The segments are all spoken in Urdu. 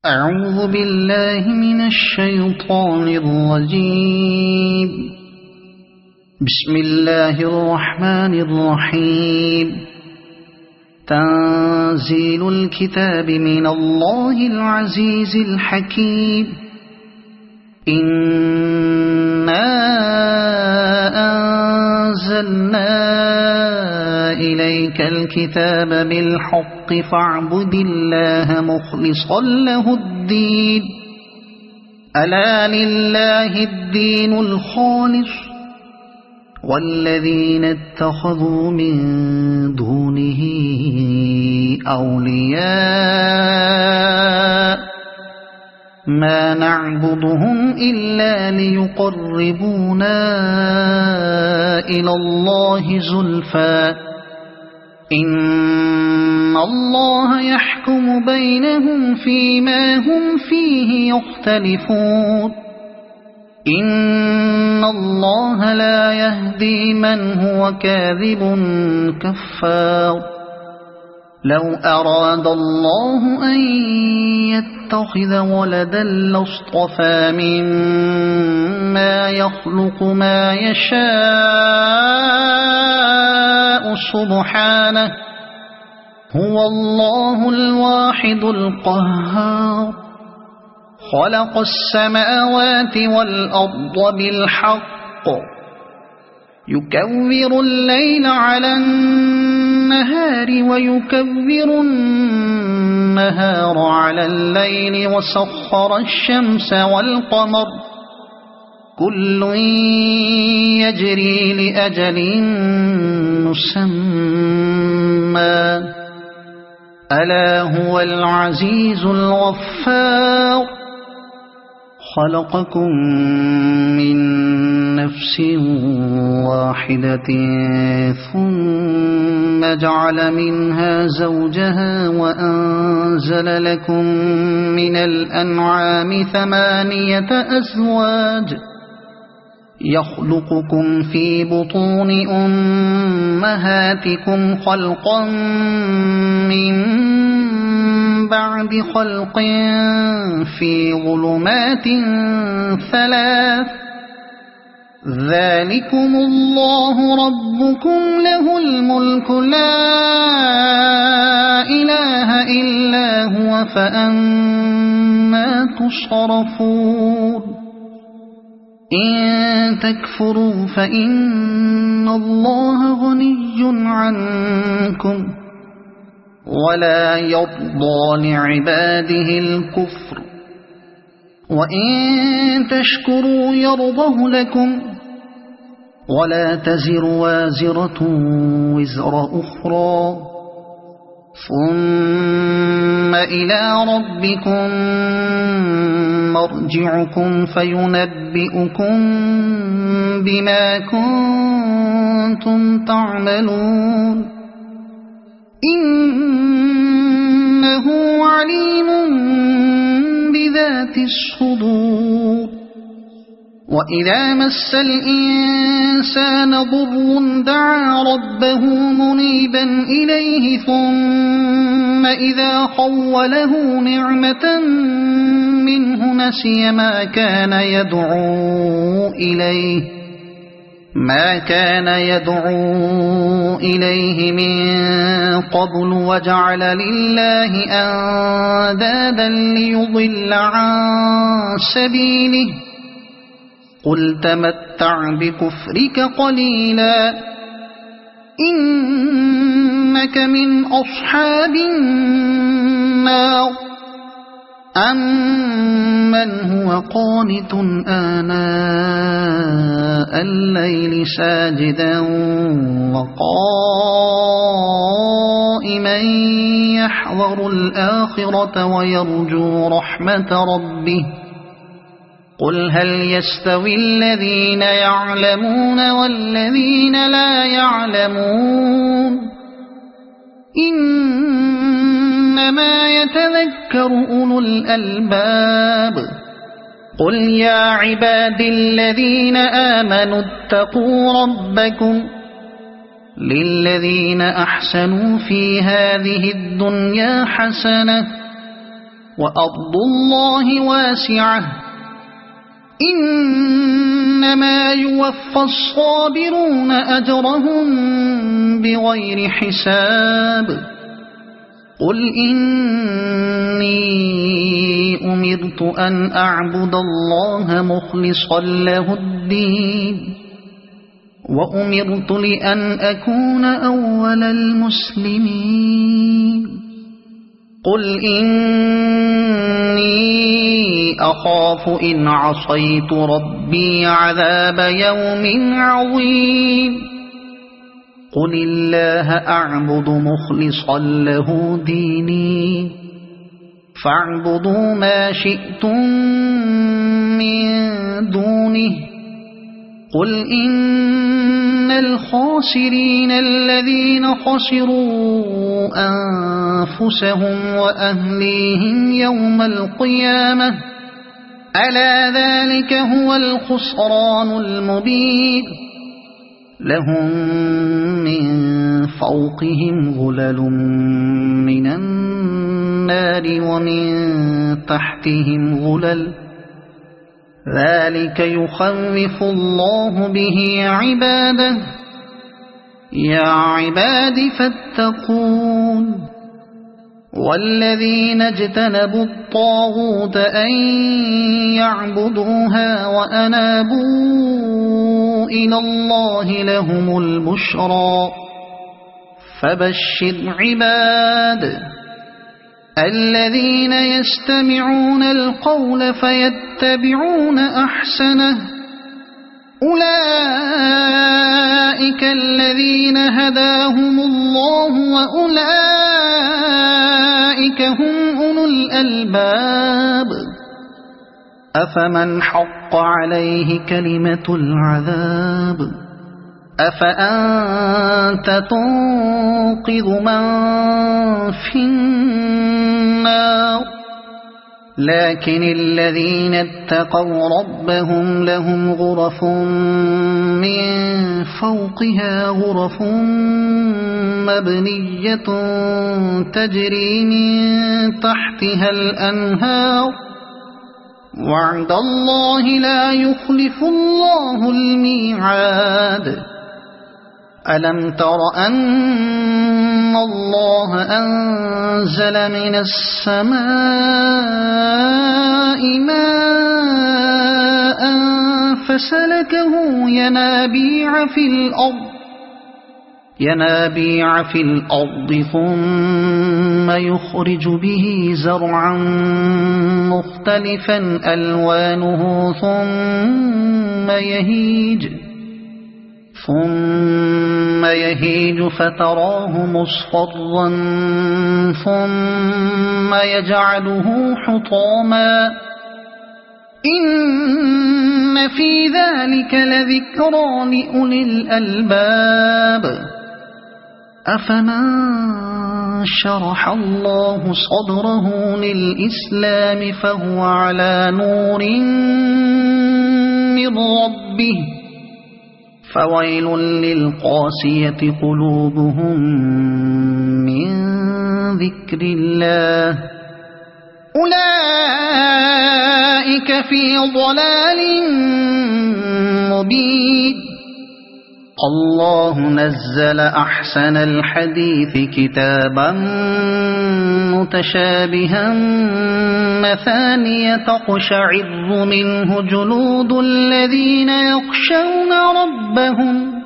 أعوذ بالله من الشيطان الرجيم. بسم الله الرحمن الرحيم. تنزيل الكتاب من الله العزيز الحكيم. إنا أنزلنا إليك الكتاب بالحق فاعبد الله مخلصا له الدين. ألا لله الدين الخالص والذين اتخذوا من دونه أولياء ما نعبدهم إلا ليقربونا إلى الله زلفى إن الله يحكم بينهم فيما هم فيه يختلفون. إن الله لا يهدي من هو كاذب كفار. لو أراد الله أن يتخذ ولدا لاصطفى مما يخلق ما يشاء سبحانه هو الله الواحد القهار. خلق السماوات والأرض بالحق يكور الليل على النهار ويكور النهار على الليل وسخر الشمس والقمر كل يجري لأجل مسمى ألا هو العزيز الغفار. خلقكم من نفس واحدة ثم جعل منها زوجها وأنزل لكم من الأنعام 8 أزواج يخلقكم في بطون أمهاتكم خلقا من بعد خلق في ظلمات 3 ذلكم الله ربكم له الملك لا إله إلا هو فأنى تصرفون. إن تكفروا فإن الله غني عنكم ولا يرضى لعباده الكفر وإن تشكروا يرضه لكم ولا تزر وازرة وزر أخرى ثم إلى ربكم مرجعكم فينبئكم بما كنتم تعملون. إنه عليم بذات الصدور. وإذا مس الإنسان ضر دعا ربه منيبا إليه ثم إذا خوله نعمة منه نسي ما كان يدعو إليه من قبل وجعل لله أندادا ليضل عن سبيله قل تمتع بكفرك قليلا إنك من أصحاب النار. أمن هو قانت آناء الليل ساجدا وقائما يحذر الآخرة ويرجو رحمة ربه قل هل يستوي الذين يعلمون والذين لا يعلمون إنما يتذكر أولو الألباب. قل يا عبادي الذين آمنوا اتقوا ربكم للذين أحسنوا في هذه الدنيا حسنة وأرض الله واسعة إنما يوفى الصابرون أجرهم بغير حساب قل إني أمرت أن أعبد الله مخلصا له الدين وأمرت لأن أكون أول المسلمين قل إني أخاف إن عصيت ربي عذاب يوم عظيم قل الله أعبد مخلصا له ديني فاعبدوا ما شئتم من دونه قل إن الخاسرين الذين خسروا أنفسهم وأهليهم يوم القيامة ألا ذلك هو الخسران المبين لهم من فوقهم ظلل من النار ومن تحتهم ظلل ذلك يخوف الله به عباده يا عباد فاتقون والذين اجتنبوا الطاغوت أن يعبدوها وأنابوا إلى الله لهم البشرى فبشر عباد الذين يستمعون القول فيتبعون أحسنه أولئك الذين هداهم الله وأولئك هم أولو الألباب أفمن حق عليه كلمة العذاب أفأنت تنقذ من في النار لكن الذين اتقوا ربهم لهم غرف من فوقها غرف مبنية تجري من تحتها الأنهار وعد الله لا يخلف الله الميعاد ألم تر أن الله أنزل من السماء ماء فسلكه ينابيع في الأرض ثم يخرج به زرعا مختلفا ألوانه ثم يهيج فتراه مصفرا ثم يجعله حطاما إن في ذلك لذكرى لأولي الألباب أفمن شرح الله صدره للإسلام فهو على نور من ربه فويل للقاسية قلوبهم من ذكر الله أولئك في ضلال مبين الله نزل أحسن الحديث كتابا متشابها مثانية تقشعر منه جلود الذين يخشون ربهم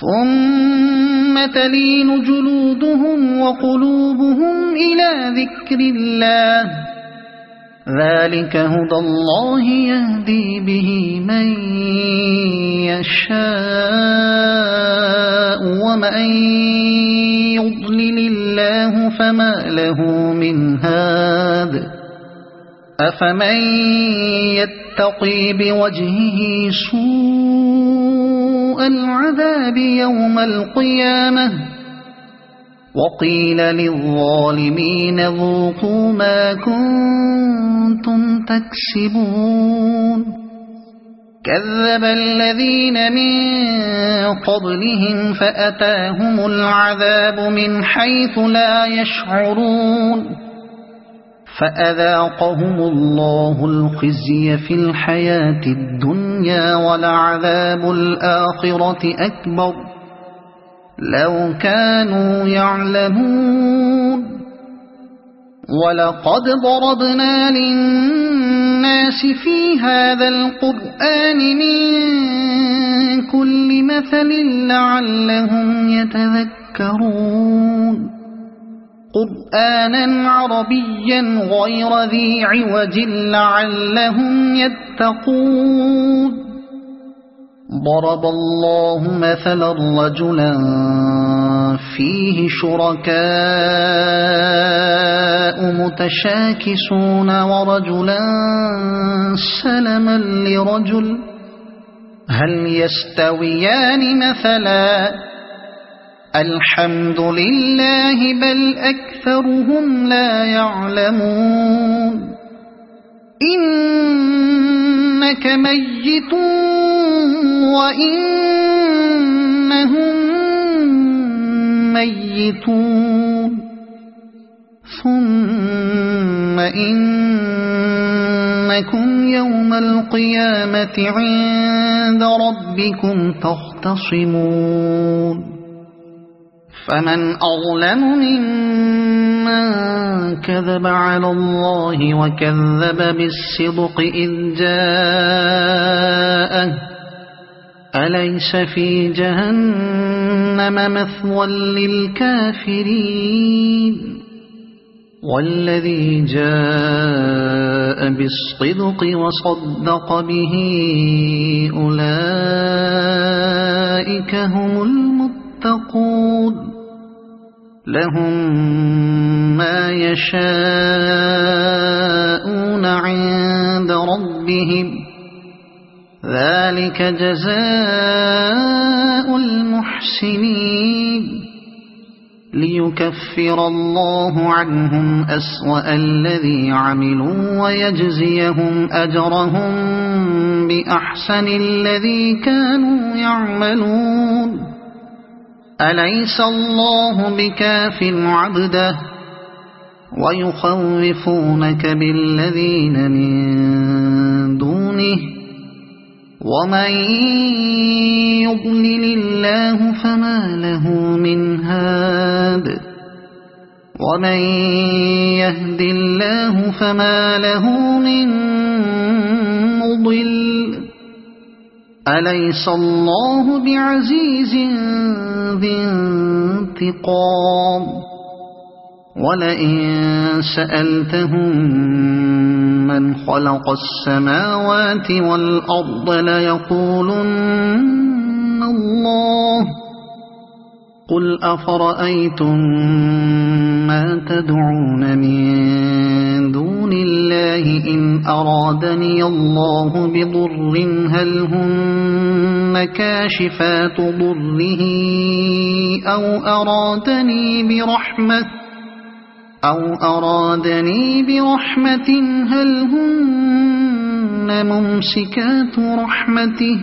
ثم تلين جلودهم وقلوبهم إلى ذكر الله ذلك هدى الله يهدي به من يشاء ومن يضلل الله فما له من هاد أفمن يتقي بوجهه سوء العذاب يوم القيامة وقيل للظالمين ذوقوا ما كنتم تكسبون كذب الذين من قبلهم فأتاهم العذاب من حيث لا يشعرون فأذاقهم الله الخزي في الحياة الدنيا ولعذاب الآخرة أكبر لو كانوا يعلمون ولقد ضربنا للناس في هذا القرآن من كل مثل لعلهم يتذكرون قرآنا عربيا غير ذي عوج لعلهم يتقون ضرب الله مثلا رجلا فيه شركاء متشاكسون ورجلا سلما لرجل هل يستويان مثلا الحمد لله بل أكثرهم لا يعلمون إنك ميت وإنهم ميتون ثم إنكم يوم القيامة عند ربكم تختصمون فمن أظلم ممن كذب على الله وكذب بالصدق إذ جاءه أليس في جهنم مثوى للكافرين والذي جاء بالصدق وصدق به أولئك هم المتقون لهم ما يشاءون عند ربهم ذلك جزاء المحسنين ليكفر الله عنهم أسوأ الذي عملوا ويجزيهم أجرهم بأحسن الذي كانوا يعملون أليس الله بكاف عبده ويخوفونك بالذين من دونه ومن يضلل الله فما له من هاد ومن يهد الله فما له من مضل أليس الله بعزيز ذي انتقام ولئن سألتهم من خلق السماوات والأرض ليقولن الله قل أفرأيتم ما تدعون من دون الله إن أرادني الله بضر هل هن كاشفات ضره أو أرادني برحمة هل هن ممسكات رحمته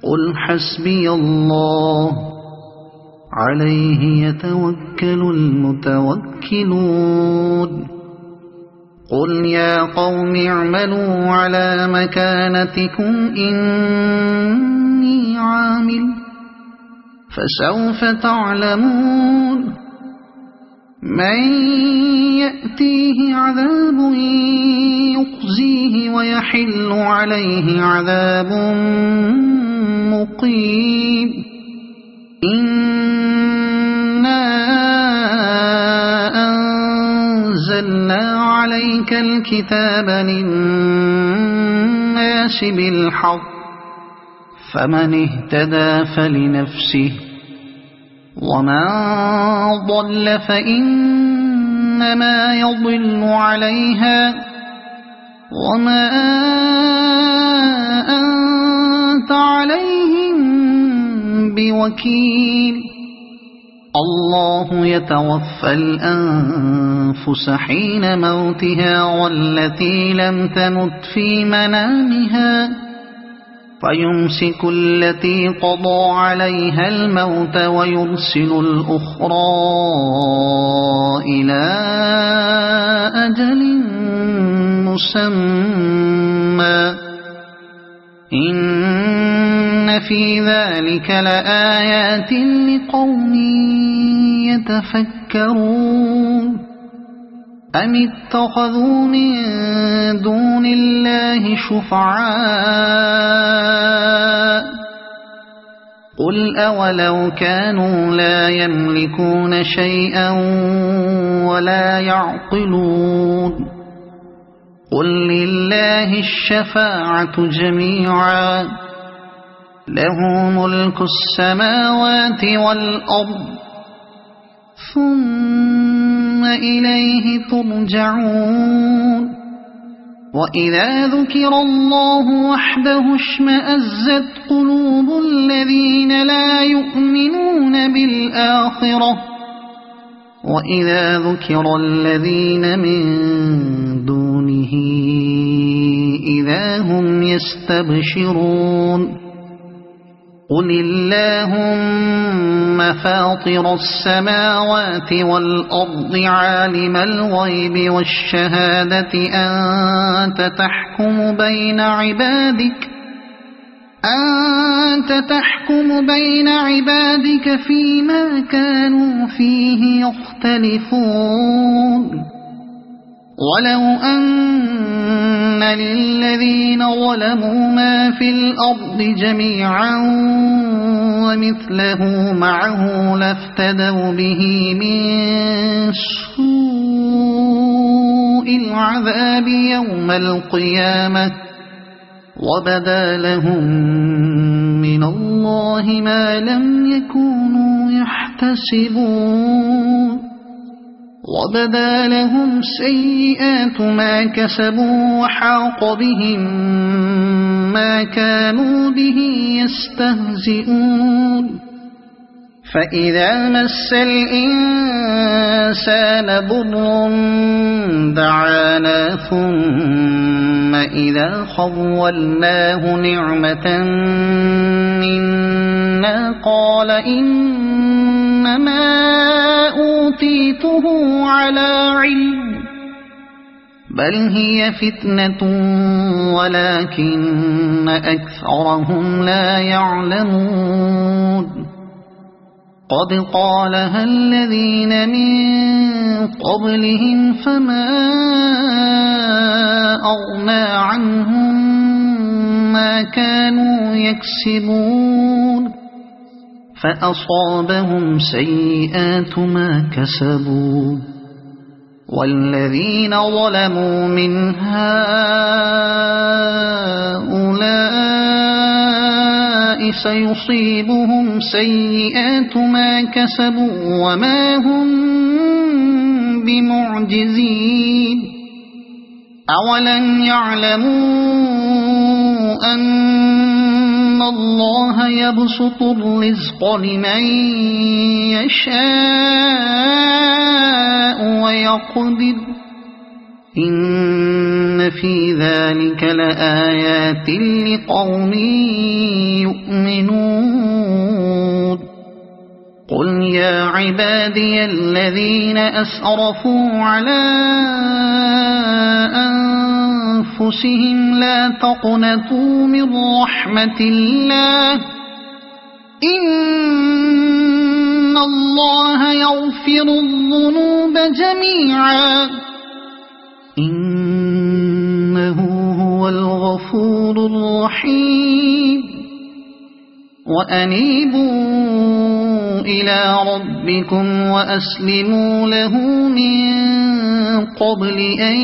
قل حسبي الله عليه يتوكل المتوكلون قل يا قوم اعملوا على مكانتكم إني عامل فسوف تعلمون من يأتيه عذاب يخزيه ويحل عليه عذاب مقيم إنا أنزلنا عليك الكتاب للناس بالحق فمن اهتدى فلنفسه ومن ضل فإنما يضل عليها وما أنت عليهم بوكيل الله يتوفى الأنفس حين موتها والتي لم تمت في منامها فيمسك التي قضى عليها الموت ويرسل الأخرى إلى أجل مسمى إن في ذلك لآيات لقوم يتفكرون أم اتخذوا من دون الله شفعاء قل أولو كانوا لا يملكون شيئا ولا يعقلون قل لله الشفاعة جميعا له ملك السماوات والأرض ثم إليه ترجعون وإذا ذكر الله وحده اشمأزت قلوب الذين لا يؤمنون بالآخرة وإذا ذكر الذين من دونه إذا هم يستبشرون قل اللهم فاطر السماوات والأرض عالم الغيب والشهادة أنت تحكم بين عبادك فيما كانوا فيه يختلفون ولو أن للذين ظلموا ما في الأرض جميعا ومثله معه لافتدوا به من سوء العذاب يوم القيامة وبدا لهم من الله ما لم يكونوا يحتسبون وبدا لهم سيئات ما كسبوا وحاق بهم ما كانوا به يستهزئون فإذا مس الإنسان ضر دعانا ثم إذا خولناه نعمة منا قال إنما أوتيته على علم بل هي فتنة ولكن أكثرهم لا يعلمون قد قالها الذين من قبلهم فما أغنى عنهم ما كانوا يكسبون فأصابهم سيئات ما كسبوا والذين ظلموا من هؤلاء سيصيبهم سيئات ما كسبوا وما هم بمعجزين أولم يعلموا أن الله يبسط الرزق لمن يشاء ويقدر إن في ذلك لآيات لقوم يؤمنون قل يا عبادي الذين أسرفوا على أنفسهم لا تقنطوا من رحمة الله إن الله يغفر الذنوب جميعا إنه هو الغفور الرحيم وأنيبوا إلى ربكم وأسلموا له من قبل أن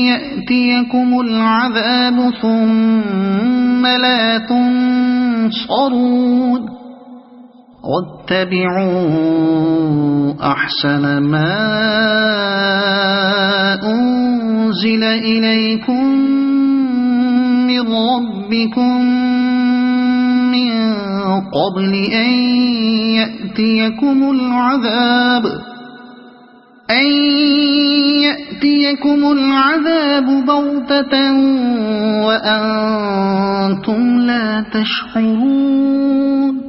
يأتيكم العذاب ثم لا تنصرون واتبعوا أحسن ما أنزل إليكم من ربكم من قبل أن يأتيكم العذاب بغتة وأنتم لا تشعرون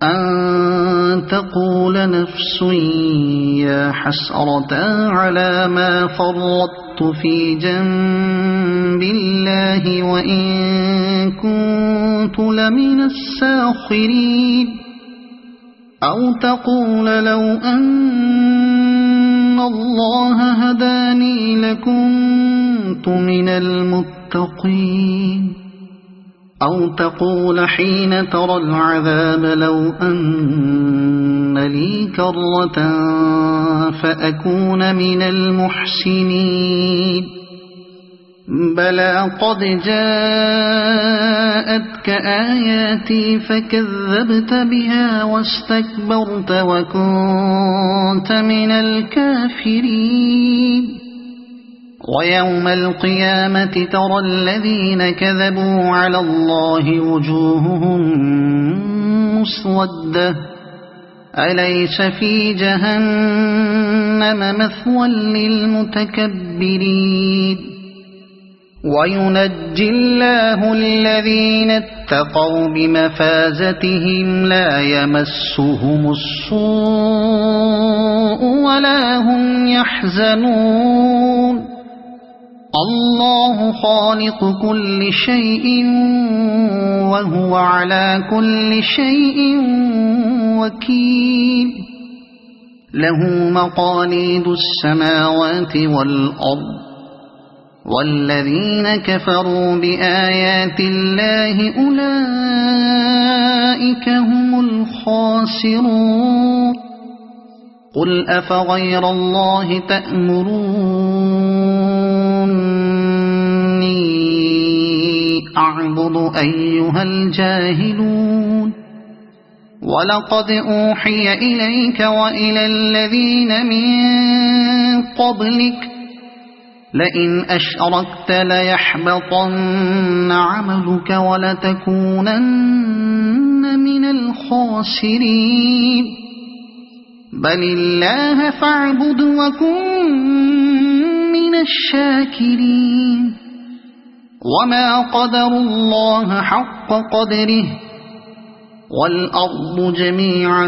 أن تقول نفس يا حسرة على ما فرطت في جنب الله وإن كنت لمن الساخرين أو تقول لو أن الله هداني لكنت من المتقين أو تقول حين ترى العذاب لو أن لي كرة فأكون من المحسنين بلى قد جاءتك آياتي فكذبت بها واستكبرت وكنت من الكافرين ويوم القيامة ترى الذين كذبوا على الله وجوههم مسودة أليس في جهنم مثوى للمتكبرين وينجي الله الذين اتقوا بمفازتهم لا يمسهم السوء ولا هم يحزنون الله خالق كل شيء وهو على كل شيء وكيل له مقاليد السماوات والأرض والذين كفروا بآيات الله أولئك هم الخاسرون قل أفغير الله تأمروني أعبد أيها الجاهلون ولقد أوحي إليك وإلى الذين من قبلك لئن أشركت ليحبطن عملك ولتكونن من الخاسرين بل الله فاعبد وكن من الشاكرين وما قدروا الله حق قدره والأرض جميعا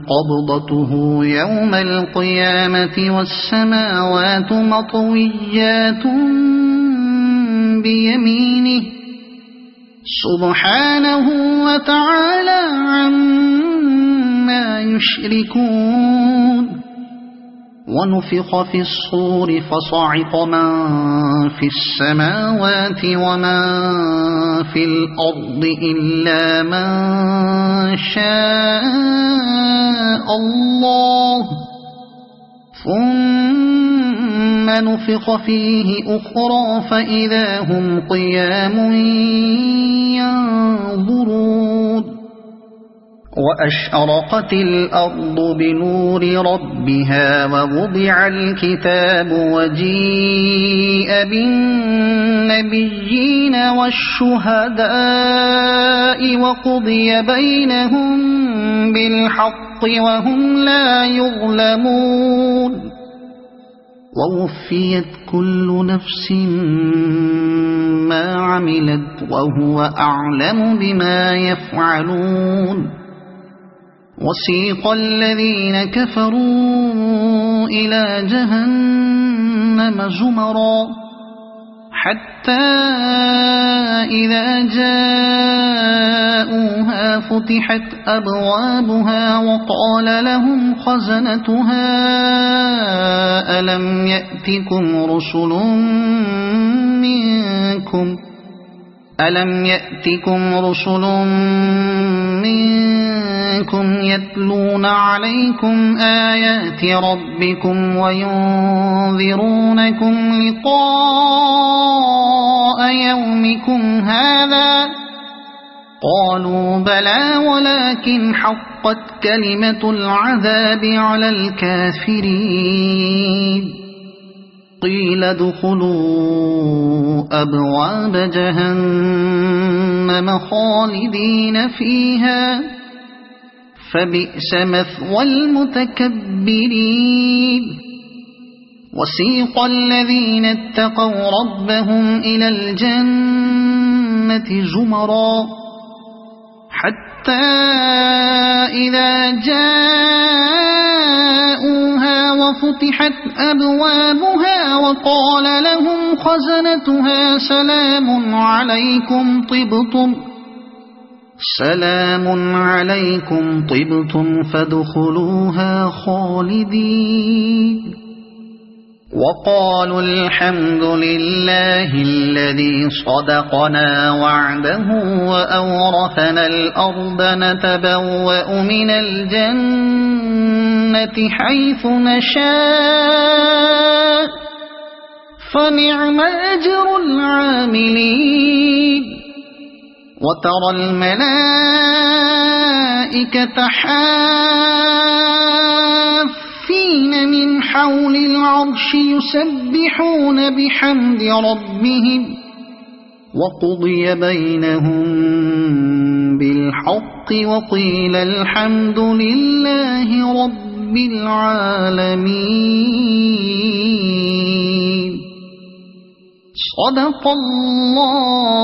قبضته يوم القيامة والسماوات مطويات بيمينه سبحانه وتعالى عما يشركون ونفخ في الصور فصعق من في السماوات ومن في الأرض إلا من شاء الله ثم نفخ فيه أخرى فإذا هم قيام ينظرون وأشرقت الأرض بنور ربها ووضع الكتاب وجيء بالنبيين والشهداء وقضي بينهم بالحق وهم لا يظلمون ووفيت كل نفس ما عملت وهو أعلم بما يفعلون وسيق الذين كفروا إلى جهنم زمرا حتى إذا جاءوها فتحت أبوابها وقال لهم خزنتها ألم يأتكم رسل منكم يتلون عليكم آيات ربكم وينذرونكم لقاء يومكم هذا قالوا بلى ولكن حقت كلمة العذاب على الكافرين قيل ادخلوا أبواب جهنم خالدين فيها فبئس مثوى المتكبرين وسيق الذين اتقوا ربهم إلى الجنة زمرا حتى إذا جاءوها وفتحت أبوابها وقال لهم خزنتها سلام عليكم طبتم فادخلوها خالدين وقالوا الحمد لله الذي صدقنا وعده وأورثنا الأرض نتبوأ من الجنة حيث نشاء فنعم أجر العاملين وترى الملائكة حافين من حول العرش يسبحون بحمد ربهم وقضي بينهم بالحق وقيل الحمد لله رب العالمين صدق الله